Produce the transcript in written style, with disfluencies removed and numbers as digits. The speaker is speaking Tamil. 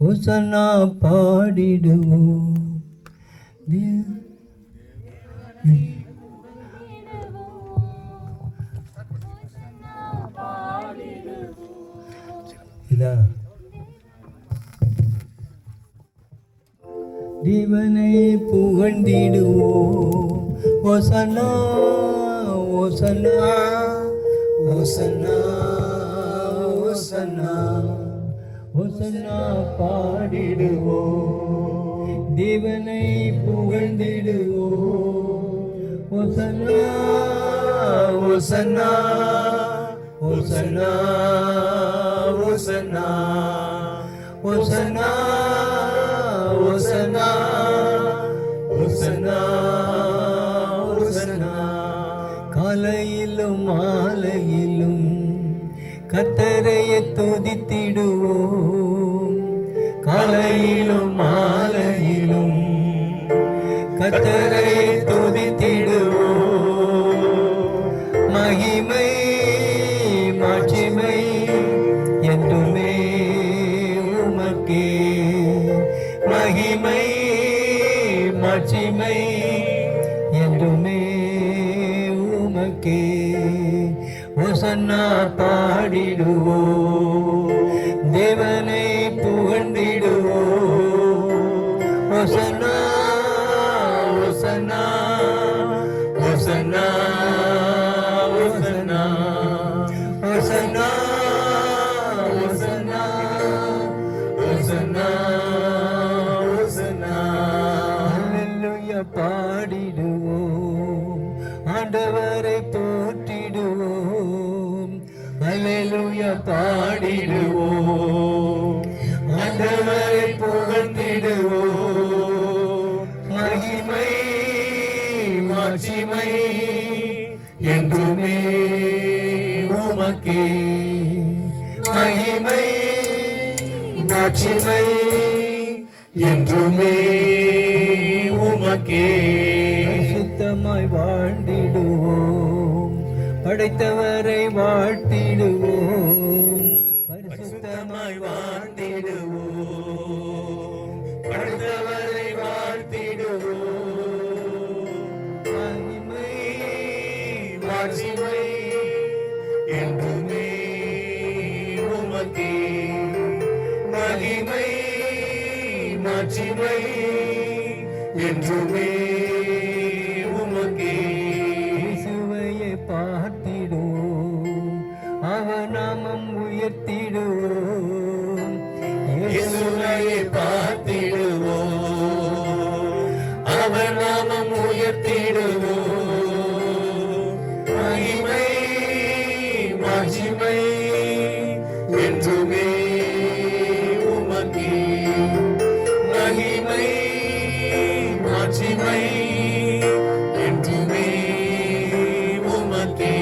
ஒசன்னா பாடிடுவோம். இதா தேவனை புகழ்ந்திடுவோம். ஒசன்னா ஒசன்னா ஒசன்னா ஒசன்னா ஒசன்னா பாடிடுவோம். தேவனை புகழ்ந்திடுவோம். ஒசன்னா ஒசன்னா ஒசன்னா ஒசன்னா ஒசன்னா ஒசன்னா ஒசன்னா ஒசன்னா. காலையிலும் மாலையிலும் கர்த்தரையை துதித்திடுவோம். காலையிலும் மாலையிலும் கர்த்தரையை துதித்திடுவோம். மகிமை மாட்சிமை என்றுமே உமக்கே. மகிமை மாட்சிமை என்றுமே உமக்கே. ஒசன்னா பாடிடுவோம். தேவனை புகழ்ந்திடுவோம். ஒசன்னா ஒசன்னா ஒசன்னா ஒசன்னா ஒசன்னா ஒசன்னா ஒசன்னா ஒசன்னா. அல்லேலூயா பாடிடுவோம். ஆண்டவரை போற்றிடுவோம். அல்லேலூயா பாடிடுவோம். ஆண்டவரை புகழ்ந்திடுவோம். மகிமை மாட்சிமை என்றுமே உமக்கே. மகிமை மாட்சிமை என்றுமே உமக்கே. சுத்தமாய் வாழ்ந்திடுவோம். படைத்தவரை வாழ்த்திடுவோம். பரிசுத்தமாய் வாழ்ந்திடுவோம். படைத்தவரை வாழ்த்திடுவோம். மகிமை மாட்சிமை என்றுமே உமக்கே. மகிமை மாட்சிமை என்றுமே உமக்கே. இயேசுவையை பார்த்திடுவோம். அவர் நாமம் உயர்த்திடுவோம். இயேசுவையை பார்த்திடுவோம். அவர் நாமம் உயர்த்திடுவோம். மகிமை மாட்சிமை என்றுமே உமக்கே. மகிமை மாட்சிமை என்றுமே உமக்கே.